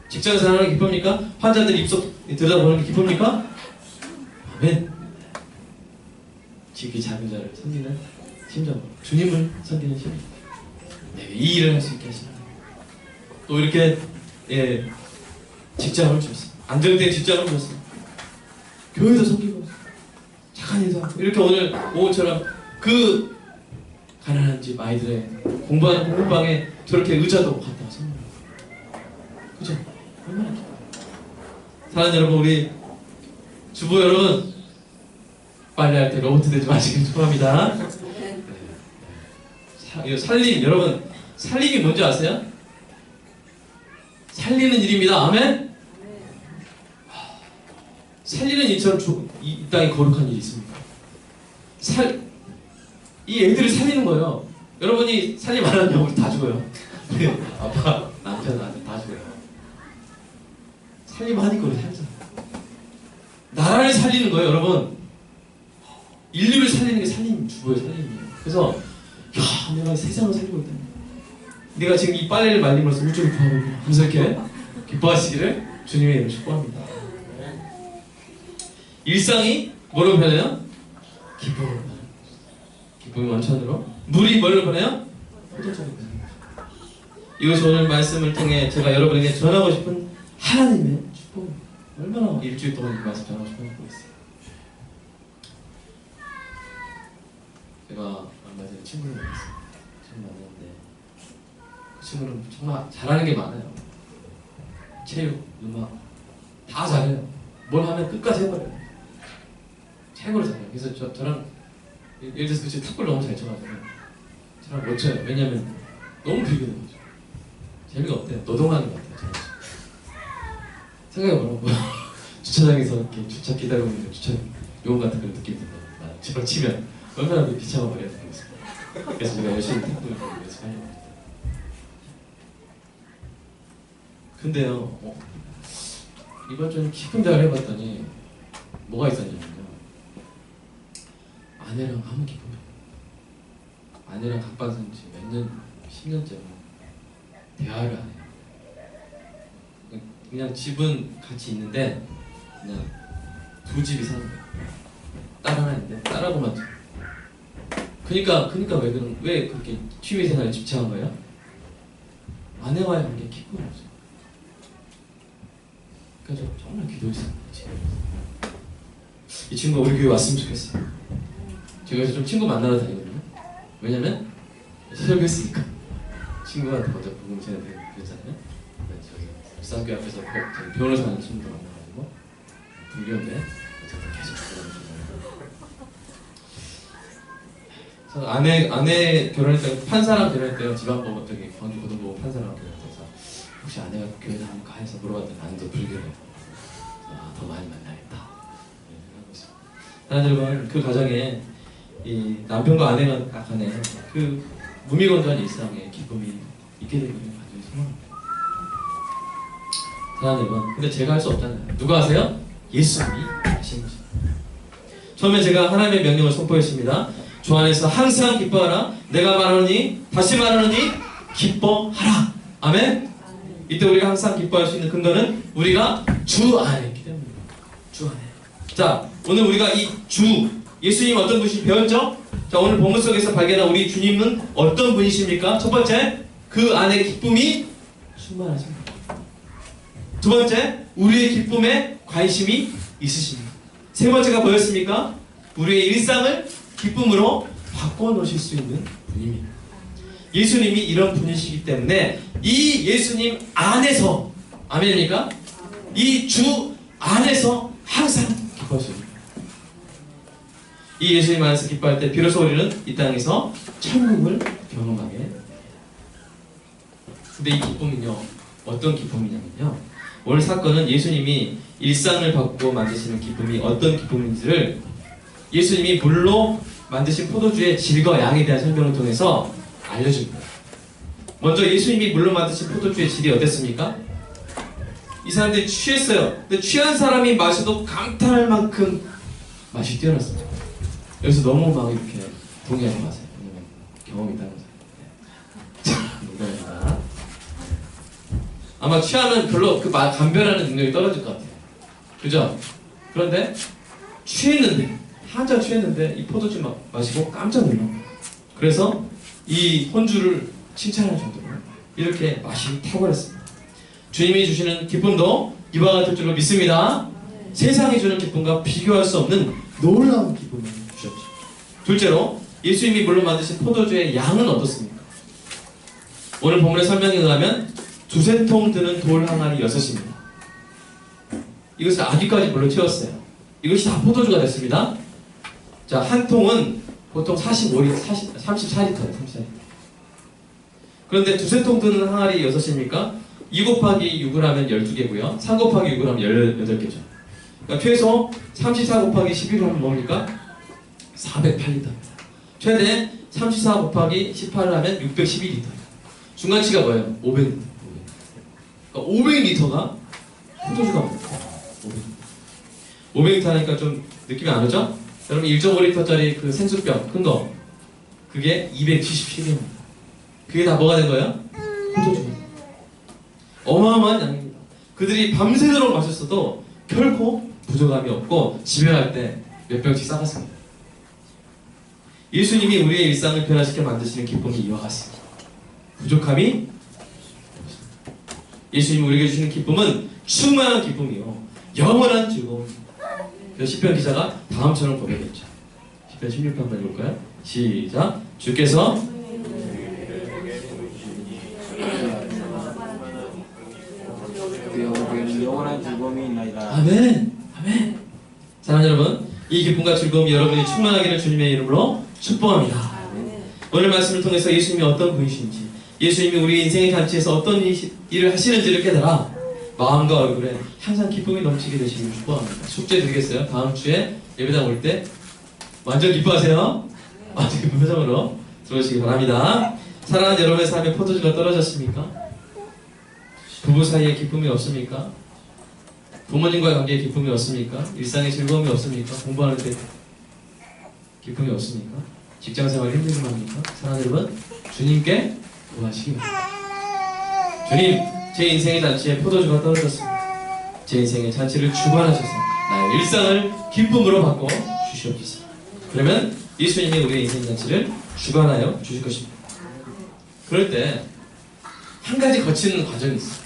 직장에서 하는 게 기쁩니까? 환자들 입속 들여다보는 게 기쁩니까? 아멘. 지극히 작은 자를 섬기는 심정, 주님을 섬기는 심정, 내가 이 일을 할 수 있게 하시는 또 이렇게 직장을 주셨어요. 안정된 직장을 주셨어요. 교회도 섬기고 착한 일도 하고 이렇게 오늘 오후처럼 그 가난한 집 아이들의 공부하는 공부방에 저렇게 의자도 갖다 선물하고, 그죠? 얼마나 기뻐요. 사랑하는 여러분, 우리 주부 여러분, 빨래할 때 로봇 되지 마시길 축복합니다. 살림, 여러분, 살림이 뭔지 아세요? 살리는 일입니다. 아멘? 살리는 일처럼 이 땅에 거룩한 일이 있습니까? 이 애들을 살리는 거예요. 여러분이 살림 안 하면 우리 다 죽어요. 우리 아빠, 남편, 아들 다 죽어요. 살림하니까 우리 살잖아. 나라를 살리는 거예요, 여러분. 인류를 살리는 게 주부의 살림이에요. 그래서 야, 내가 세상을 살리고 있다. 내가 지금 이 빨래를 말림으로써 우주를 구하고 있다. 하면서 이렇게 기뻐하시기를 주님의 이름으로 축복합니다. 일상이 뭐로 변해요? 기쁨으로 변해요. 기쁨이 원천으로. 물이 뭘로 변해요? 포도주로 변해요. 이것이 오늘 말씀을 통해 제가 여러분에게 전하고 싶은 하나님의 축복입니다. 얼마나 일주일 동안 이 말씀 전하고 싶었고 있어요. 제가 얼마 전에 친구를 만났어요. 친구 만났는데 그 친구는 정말 잘하는 게 많아요. 체육, 음악 다 잘해요. 뭘 하면 끝까지 해버려요. 최고로 잘해요. 그래서 저랑 예를 들어서 그 친구 탁구를 너무 잘 쳐가지고 저랑 못 쳐요. 왜냐면 너무 비교되는 거죠. 재미가 없대요. 노동하는 것 같아요. 생각해보라고. 주차장에서 이렇게 주차 기다리고 있는데 주차 요원 같은 그런 느낌이 든다. 저랑 치면 얼마나 비참한 말이야 되겠습니까? 그래서 제가 열심히 탁구를 연습하려고 합니다. 근데요, 이번 좀 깊은 대화를 해봤더니 뭐가 있었냐면요. 아내랑 아무 기쁨이 없어요. 아내랑 각방 산지 몇 년, 10년째 대화를 안 해요. 그냥 집은 같이 있는데 그냥 두 집이 사는 거예요. 딸 하나 있는데 딸하고만 줘. 그러니까 왜 그렇게 취미 생활에 집착한 거예요? 아내와의 관계 기쁨이 없어요. 그래서 정말 기도했어요. 이 친구가 우리 교회 왔으면 좋겠어요. 제가 요새 좀 친구 만나러 다니거든요. 왜냐면 설교했으니까 친구한테 먼저 복음 전해드렸잖아요. 저기 불사학교 앞에서 변호사 하는 친구도 만나가지고 불교인데 제가 계속 그래서 아내 결혼할 때 판사랑 결혼할 때요. 지방법원 저기 광주 고등법원 판사랑 결혼해서 혹시 아내가 교회 한번 가 해서 물어봤더니 아내도 불교래요. 더 많이 만나겠다. 하고 있습니다. 여러분, 그 가정에 이 남편과 아내가 간에 그 무미건조한 일상에 기쁨이 있게 되기를 간절히 소망합니다. 사랑하는 여러분, 근데 제가 할 수 없잖아요. 누가 하세요? 예수님이 하시는 것입니다. 처음에 제가 하나님의 명령을 선포했습니다. 주 안에서 항상 기뻐하라. 내가 말하노니 다시 말하노니 기뻐하라. 아멘. 이때 우리가 항상 기뻐할 수 있는 근거는 우리가 주 안에 있기 때문입니다. 주 안에. 자, 오늘 우리가 이 주 예수님 어떤 분이신지 배웠죠? 자, 오늘 본문 속에서 발견한 우리 주님은 어떤 분이십니까? 첫 번째, 그 안에 기쁨이 충만하십니다. 두 번째, 우리의 기쁨에 관심이 있으십니다. 세 번째가 뭐였습니까? 우리의 일상을 기쁨으로 바꿔놓으실 수 있는 분입니다. 예수님이 이런 분이시기 때문에 이 예수님 안에서, 아멘입니까? 이 주 안에서 항상 기뻐하십니다. 이 예수님 안에서 기뻐할 때 비로소 우리는 이 땅에서 천국을 경험하게 됩니다. 근데 이 기쁨은요, 어떤 기쁨이냐면요, 오늘 사건은 예수님이 일상을 바꾸고 만드시는 기쁨이 어떤 기쁨인지를 예수님이 물로 만드신 포도주의 질과 양에 대한 설명을 통해서 알려줍니다. 먼저 예수님이 물로 만드신 포도주의 질이 어땠습니까? 이 사람들이 취했어요. 근데 취한 사람이 마셔도 감탄할 만큼 맛이 뛰어났습니다. 여기서 너무 막 이렇게 동의하지 마세요. 왜냐면 경험이 있다는 거죠. 자, 농담입니다. 아마 취하면 별로 그 감별하는 능력이 떨어질 것 같아요. 그죠? 그런데 취했는데, 한잔 취했는데 이 포도주 마시고 깜짝 놀라. 그래서 이 혼주를 칭찬할 정도로 이렇게 맛이 탁월했습니다. 주님이 주시는 기쁨도 이와 같을 줄로 믿습니다. 세상이 주는 기쁨과 비교할 수 없는 놀라운 기쁨을 주셨죠. 둘째로, 예수님이 물로 만드신 포도주의 양은 어떻습니까? 오늘 본문의 설명에 의하면 두세 통 드는 돌 항아리 6입니다. 이것을 아기까지 물로 채웠어요. 이것이 다 포도주가 됐습니다. 자, 한 통은 보통 34리터예요. 34리터. 그런데 두세 통 드는 항아리 6입니까? 2 곱하기 6을 하면 12개고요. 3 곱하기 6을 하면 18개죠. 그러니까 최소 34 곱하기 11을 하면 뭡니까? 408리터입니다. 최대 34 곱하기 18을 하면 612리터예요. 중간치가 뭐예요? 500리터. 그러니까 500리터가 포도주가 뭡니까? 500리터 하니까 좀 느낌이 안 오죠? 여러분 1.5리터짜리 그 생수병 큰 거 그게 277개입니다. 그게 다 뭐가 된 거예요? 포도주가. 어마어마한 양입니다. 그들이 밤새도록 마셨어도 결코 부족함이 없고 집에 갈 때 몇 병씩 싸갔습니다. 예수님이 우리의 일상을 변화시켜 만드시는 기쁨이 이와 같습니다. 부족함이 없습니다. 예수님이 우리에게 주시는 기쁨은 충만한 기쁨이요 영원한 즐거움입니다. 그래서 시편 기자가 다음처럼 고백했죠. 시편 16편 한번 읽을까요? 시작. 주께서 영원한 즐거움이 있나이다. 아멘. 아멘. 사랑하는 여러분, 이 기쁨과 즐거움이 여러분이 충만하기를 주님의 이름으로 축복합니다. 오늘 말씀을 통해서 예수님이 어떤 분이신지, 예수님이 우리 인생의 잔치에서 어떤 일을 하시는지를 깨달아 마음과 얼굴에 항상 기쁨이 넘치게 되시길 축복합니다. 숙제 드리겠어요. 다음 주에 예배당 올 때 완전 기뻐하세요. 아주 기쁜 표정으로 들어오시기 바랍니다. 사랑하는 여러분의 삶에 포도주가 떨어졌습니까? 부부 사이에 기쁨이 없습니까? 부모님과의 관계에 기쁨이 없습니까? 일상에 즐거움이 없습니까? 공부하는 때 기쁨이 없습니까? 직장생활 힘들기만 합니까? 사랑하는 여러분, 주님께 구하시기 바랍니다. 주님, 제 인생의 잔치에 포도주가 떨어졌습니다. 제 인생의 잔치를 주관하셔서 나의 일상을 기쁨으로 바꿔 주시옵소서. 그러면 예수님이 우리의 인생 잔치를 주관하여 주실 것입니다. 그럴 때 한 가지 거치는 과정이 있어요.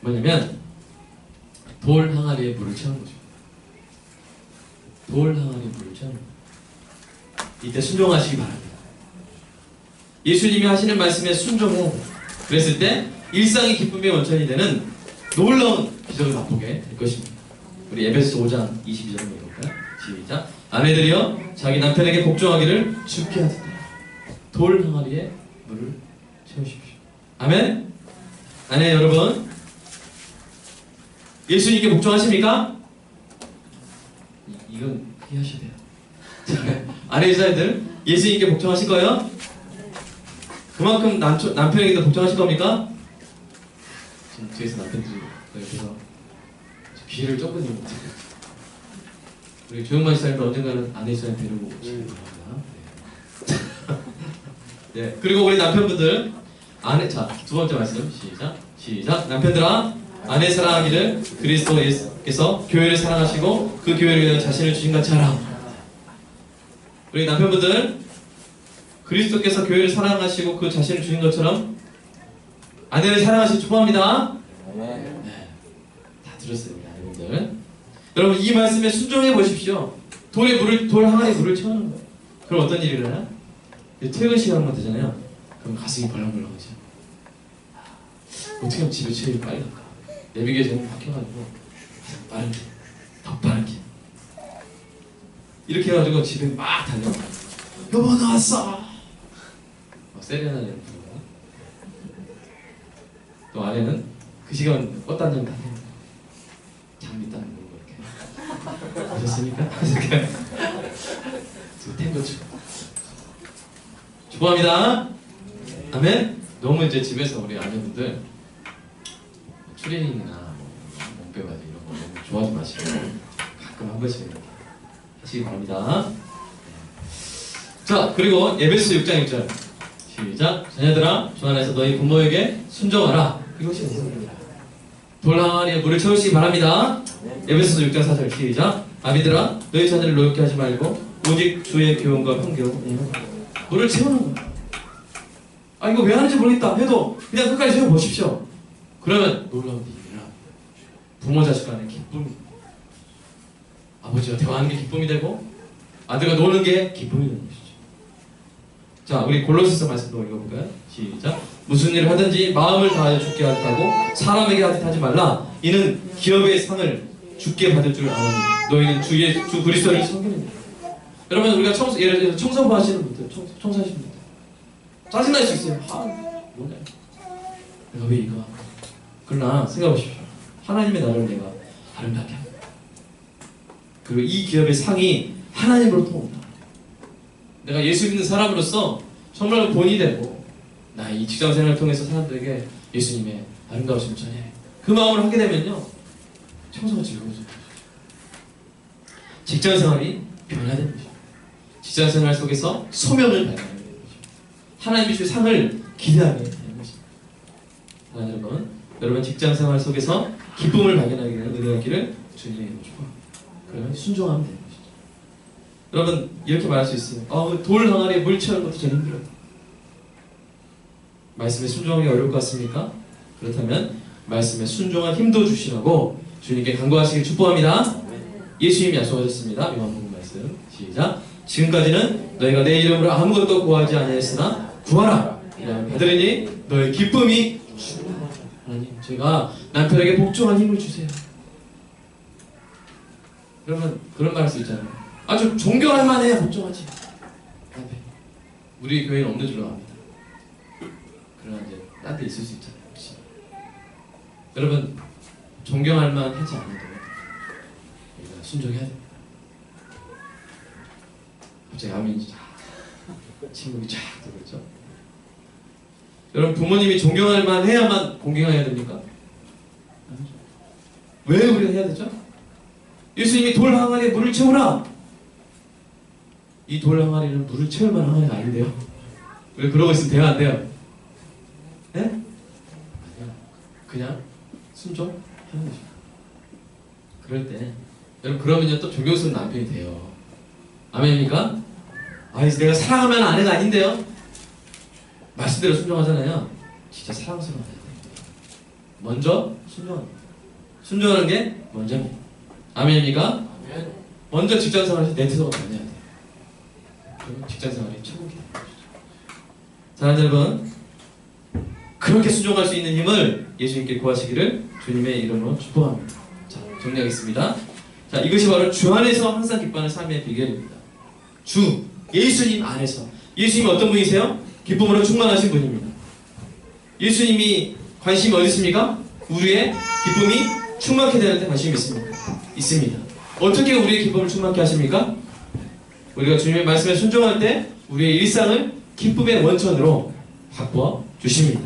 뭐냐면 돌 항아리에 물을 채우는 거죠. 돌 항아리에 물을 채우는 거예요. 이때 순종하시기 바랍니다. 예수님이 하시는 말씀에 순종해야 돼요. 그랬을 때 일상의 기쁨의 원천이 되는 놀라운 기적을 맛보게 될 것입니다. 우리 에베소 5장 22절 한번 읽어볼까요? 시작. 아내들이여 자기 남편에게 복종하기를 쉽게 하세요. 돌 항아리에 물을 채우십시오. 아멘. 아내 여러분, 예수님께 복종하십니까? 이건 이해하셔야 돼요. 아내 여자애들, 예수님께 복종하실 거예요? 그만큼 남편에게도 복종하실 겁니까? 지금 뒤에서 남편들이 옆에서 귀를 쫓거든요. 우리 조용만 시사님도 언젠가는 아내 시사님 데리고 오시기 바랍니다. 네, 그리고 우리 남편분들 자, 두 번째 말씀 시작. 남편들아, 아내 사랑하기를 그리스도 예수께서 교회를 사랑하시고 그 교회를 위하여 자신을 주신 같이 하라. 우리 남편분들, 그리스도께서 교회를 사랑하시고 그 자신을 주신 것처럼 아내를 사랑하시기 축복합니다. 네, 다 들었습니다, 여러분들. 여러분, 이 말씀에 순종해 보십시오. 돌 항아리에 물을 채우는 거예요. 그럼 어떤 일이 일어나요? 퇴근 시간만 되잖아요. 그럼 가슴이 벌렁벌렁하죠. 어떻게 하면 집에 제일 빨리 갈까? 내비게이션을 바뀌어가지고 빠르게, 더 빠르게 이렇게 해가지고 집에 막 달려. 여보 나왔어. 막 세레나를 부르고, 또 아내는 그 시간 꽃단장 다 해요. 장미 따는 거 이렇게. 보셨습니까? 탱고 추고. 축복합니다. 아멘. 너무 이제 집에서 우리 아내분들 트레이닝이나 몸빼바지 이런 거 너무 좋아하지 마시고 가끔 한 번씩 이렇게 하시기 바랍니다. 자, 그리고 에베소 6장 1절 시작. 자녀들아, 주 안에서 너희 부모에게 순종하라. 이것이 무엇입니까? 돌 항아리에 물을 채우시기 바랍니다. 에베소서 6장 4절 시작. 아비들아, 너희 자녀를 노엽게 하지 말고 오직 주의 교훈과 평경 물을 채우는 거야. 아, 이거 왜 하는지 모르겠다 해도 그냥 끝까지 채워보십시오. 그러면 놀라운 일이라 부모 자식 간의 기쁨이, 아버지와 대화하는 게 기쁨이 되고 아들과 노는 게 기쁨이 되는 것이죠. 자, 우리 골로새서 말씀도 읽어볼까요? 시작. 무슨 일을 하든지 마음을 다하여 주께 하고 사람에게 하듯 하지 말라. 이는 기업의 상을 주께 받을 줄 아노니 너희는 주 그리스도를 섬기는. 여러분 우리가 예를 들어서 청소부 하시는 분들, 청소하시는 분들 짜증날 수 있어요. 뭐냐? 내가 왜 이거? 그러나 생각해보십시오. 하나님의 나라를 내가 아름답게 합니다. 그리고 이 기업의 상이 하나님으로부터 온다. 내가 예수 믿는 사람으로서 정말 본이 되고 나 이 직장 생활을 통해서 사람들에게 예수님의 아름다우심을 전해. 그 마음을 하게 되면요, 청소가 즐거워져요. 직장 생활이 변화되는 것입니다. 직장 생활 속에서 소명을 발견하게 되는 것입니다. 하나님이 줄 상을 기대하게 되는 것입니다. 사랑하는 여러분 직장 생활 속에서 기쁨을 발견하게 되는 은혜였기를 주님의 이름으로 축복합니다. 그러면 순종하면 되는 것이죠. 여러분 이렇게 말할 수 있어요. 돌 항아리에 물 채우는 것도 제일 힘들어요. 말씀에 순종하기 어려울 것 같습니까? 그렇다면 말씀에 순종한 힘도 주시라고 주님께 간구하시길 축복합니다. 예수님이 약속하셨습니다. 요한복음 말씀 시작. 지금까지는 너희가 내 이름으로 아무것도 구하지 아니하였으나 구하라 이러면 받으리니 너의 기쁨이 충만하다. 하나님 제가 남편에게 복종한 힘을 주세요. 그러면 그런 말 할 수 있잖아요. 아주 존경할 만해야 복종하지. 남편 우리 교회는 없는 줄로 압니다. 그러나 이제 딴 데 있을 수 있잖아요. 혹시. 여러분 존경할 만하지 않은데 우리가 순종해야 됩니다. 갑자기 아멘이 침묵이 쫙 들어오죠. 여러분 부모님이 존경할 만해야만 공경해야 됩니까? 왜 우리가 해야 되죠? 예수님이 돌 항아리에 물을 채우라. 이 돌 항아리는 물을 채울 만한 항아리가 아닌데요. 왜 그러고 있으면 돼요? 안 돼요? 네? 아니야. 그냥 순종하는 거죠. 그럴 때 여러분 그러면요 또 존경스러운 남편이 돼요. 아멘입니까? 내가 사랑하면 아내가 아닌데요? 말씀대로 순종하잖아요. 진짜 사랑스러워야 돼요. 먼저 순종하는 게 먼저입니다. 아멘입니까? 먼저 직장생활에서 네트워크가 많이 해야 돼요. 그러면 직장생활이 최고기 되는 것이죠. 사랑하는 여러분 그렇게 순종할 수 있는 힘을 예수님께 구하시기를 주님의 이름으로 축복합니다. 자, 정리하겠습니다. 자, 이것이 바로 주 안에서 항상 기뻐하는 삶의 비결입니다. 예수님 안에서. 예수님이 어떤 분이세요? 기쁨으로 충만하신 분입니다. 예수님이 관심이 어디 있습니까? 우리의 기쁨이 충만케 되는 데 관심이 있습니다. 어떻게 우리의 기쁨을 충만케 하십니까? 우리가 주님의 말씀에 순종할 때 우리의 일상을 기쁨의 원천으로 바꿔 주십니다.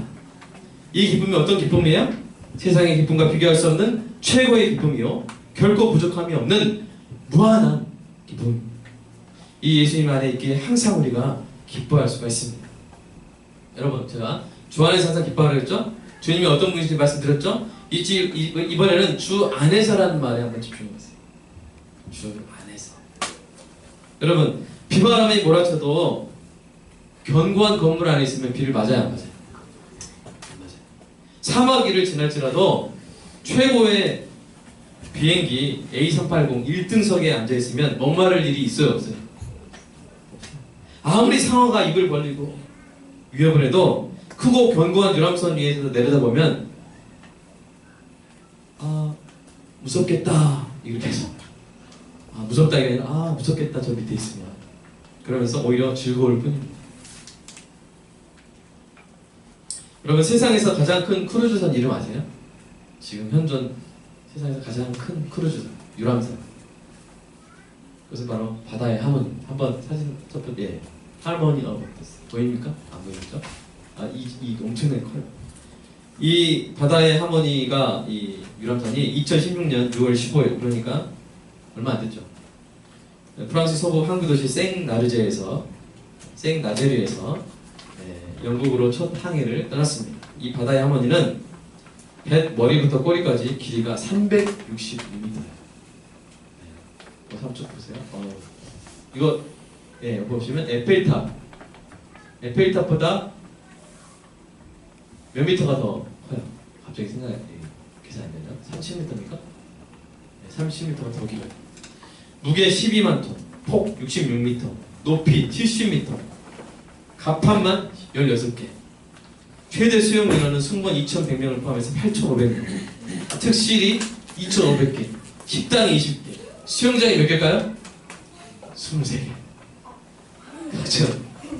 이 기쁨이 어떤 기쁨이에요? 세상의 기쁨과 비교할 수 없는 최고의 기쁨이요 결코 부족함이 없는 무한한 기쁨입니다. 이 예수님 안에 있기에 항상 우리가 기뻐할 수가 있습니다. 여러분 제가 주 안에서 항상 기뻐하라고 했죠? 주님이 어떤 분이신지 말씀드렸죠? 이번에는 주 안에서라는 말에 한번 집중해보세요. 주 안에서. 여러분 비바람이 몰아쳐도 견고한 건물 안에 있으면 비를 맞아야 안 맞아요? 사막 위를 지날지라도 최고의 비행기 A380 1등석에 앉아있으면 목마를 일이 있어요? 없어요? 아무리 상어가 입을 벌리고 위협을 해도 크고 견고한 유람선 위에서 내려다보면 무섭겠다 이렇게 해서 무섭다 이게 아니라 무섭겠다 저 밑에 있으면 그러면서 오히려 즐거울 뿐입니다. 여러분 세상에서 가장 큰 크루즈선 이름 아세요? 지금 현존 세상에서 가장 큰 크루즈선 유람선. 그것은 바로 바다의 하모니. 한번 사진 첫 예. 하모니 오브 보입니까? 안 보이죠? 이 엄청나게 커요. 이 바다의 하모니가 이 유람선이 2016년 6월 15일 그러니까 얼마 안 됐죠. 프랑스 서부 항구 도시 생나르제에서 영국으로 첫 항해를 떠났습니다. 이 바다의 하모니는 뱃 머리부터 꼬리까지 길이가 360m예요. 한번 쭉 보세요. 이거 여기 보시면 에펠탑보다 몇 미터가 더 커요? 갑자기 생각이 계산 안 되나? 30m입니까? 네, 30m가 더 길어요. 무게 12만 톤, 폭 66m, 높이 70m, 갑판만 16개. 최대 수용 인원은 승무원 2,100명을 포함해서 8,500명. 특실이 2,500개, 식당이 20개, 수영장이 몇 개일까요? 23개. 그렇죠.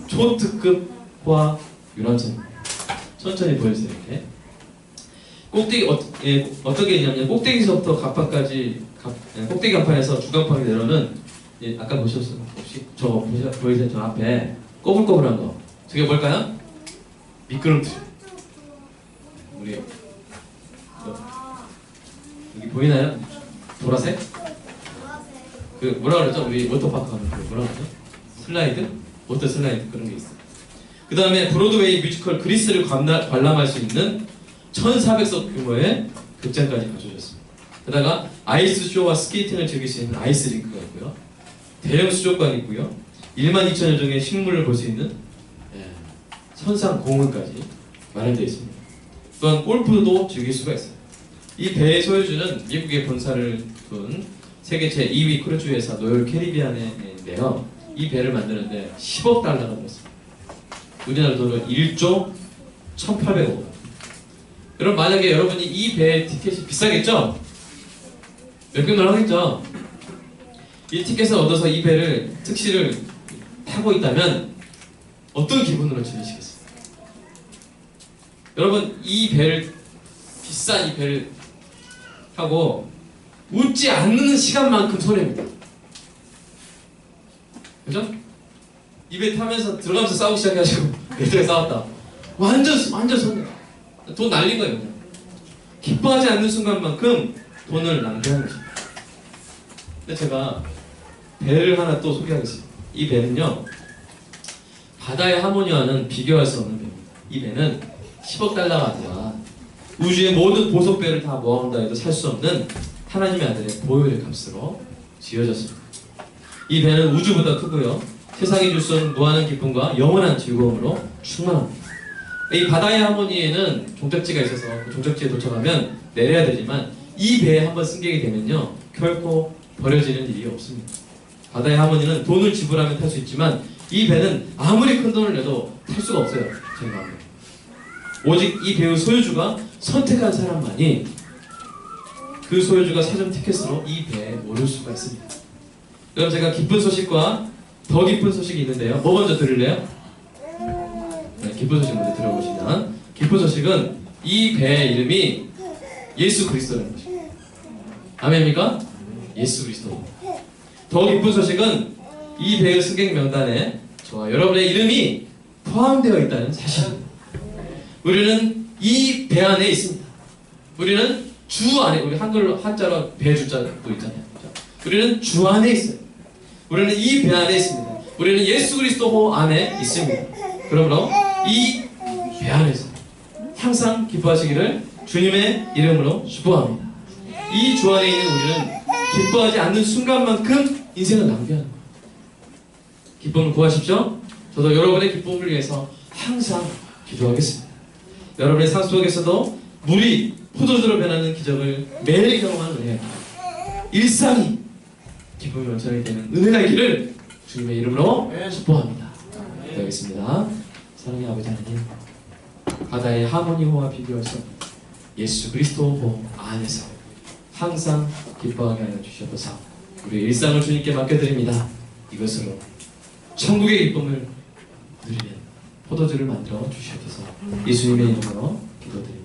초특급과 유람선. 천천히 보여주세요. 이렇게. 꼭대기 어떻게 있냐면 꼭대기서부터 갑판까지 꼭대기 간판에서 주간판이 내려오는 아까 보셨어요? 혹시 저 보이세요? 저 앞에 꼬불꼬불한 거 저게 뭘까요? 미끄럼틀. 우리 여기 보이나요? 보라색? 그 뭐라 그러죠? 우리 워터파크 하면 그 뭐라 그러죠? 슬라이드? 워터 슬라이드 그런 게 있어요. 그 다음에 브로드웨이 뮤지컬 그리스를 관람할 수 있는 1,400석 규모의 극장까지 갖춰졌습니다. 게다가 아이스 쇼와 스케이팅을 즐길 수 있는 아이스 링크가 있고요. 대형 수족관이 있고요. 12,000여 종의 식물을 볼 수 있는 선상 공원까지 마련되어 있습니다. 또한 골프도 즐길 수가 있어요. 이 배의 소유주는 미국의 본사를 둔 세계 제2위 크루즈 회사 노열 캐리비안인데요. 이 배를 만드는데 10억 달러가 들었습니다. 우리나라 돈으로 1조 1,800억 원. 그럼 만약에 여러분이 이 배의 티켓이 비싸겠죠? 몇백만 원 하겠죠? 이 티켓을 얻어서 이 배를 특실을 타고 있다면 어떤 기분으로 즐기시겠어요? 여러분 이 배를 비싼 이 배를 타고 웃지 않는 시간만큼 손해입니다. 그죠? 이 배 타면서 들어가면서 싸우기 시작해가지고 애들이 싸웠다. 완전 손해. 돈 날린 거예요. 그냥. 기뻐하지 않는 순간만큼 돈을 낭비하는 것입니다. 근데 제가 배를 하나 또 소개하겠습니다. 이 배는요 바다의 하모니와는 비교할 수 없는 배입니다. 이 배는 10억 달러가 아니라 우주의 모든 보석배를 다 모아온다 해도 살 수 없는 하나님의 아들의 보혈의 값으로 지어졌습니다. 이 배는 우주보다 크고요. 세상이 줄 수 없는 무한한 기쁨과 영원한 즐거움으로 충만합니다. 이 바다의 하모니에는 종착지가 있어서 그 종착지에 도착하면 내려야 되지만 이 배에 한번 승객이 되면요 결코 버려지는 일이 없습니다. 바다의 하모니는 돈을 지불하면 탈 수 있지만 이 배는 아무리 큰 돈을 내도 탈 수가 없어요. 제 마음에. 오직 이 배의 소유주가 선택한 사람만이 그 소유주가 사전 티켓으로 이 배에 오를 수가 있습니다. 그럼 제가 기쁜 소식과 더 기쁜 소식이 있는데요. 뭐 먼저 들을래요? 네, 기쁜 소식 먼저 들어보시면 기쁜 소식은 이 배의 이름이 예수 그리스도라는 것입니다. 아멘입니까? 예수 그리스도. 더 기쁜 소식은 이 배의 승객 명단에 저와 여러분의 이름이 포함되어 있다는 사실입니다. 우리는 이 배 안에 있습니다. 우리는 주 안에, 우리 한글로 한자로 배 주자도 있잖아요. 우리는 주 안에 있어요. 우리는 이 배 안에 있습니다. 우리는 예수 그리스도 안에 있습니다. 그러므로 이 배 안에서 항상 기뻐하시기를 주님의 이름으로 축복합니다. 이 주 안에 있는 우리는 기뻐하지 않는 순간만큼 인생을 낭비하는 거예요. 기쁨을 구하십시오. 저도 여러분의 기쁨을 위해서 항상 기도하겠습니다. 여러분의 삶 속에서도 물이 포도주로 변하는 기적을 매일 경험하는 은혜가 일상이 기쁨의 원천이 되는 은혜가 있기를 주님의 이름으로 축복합니다. 기도하겠습니다. 사랑의 아버지 하나님, 바다의 하모니호와 비교해서 예수 그리스도 보 안에서 항상 기뻐하게 하여 주셔서 우리의 일상을 주님께 맡겨드립니다. 이것으로 천국의 기쁨을 누리는 포도주를 만들어 주셔서 예수님의 이름으로 기도드립니다.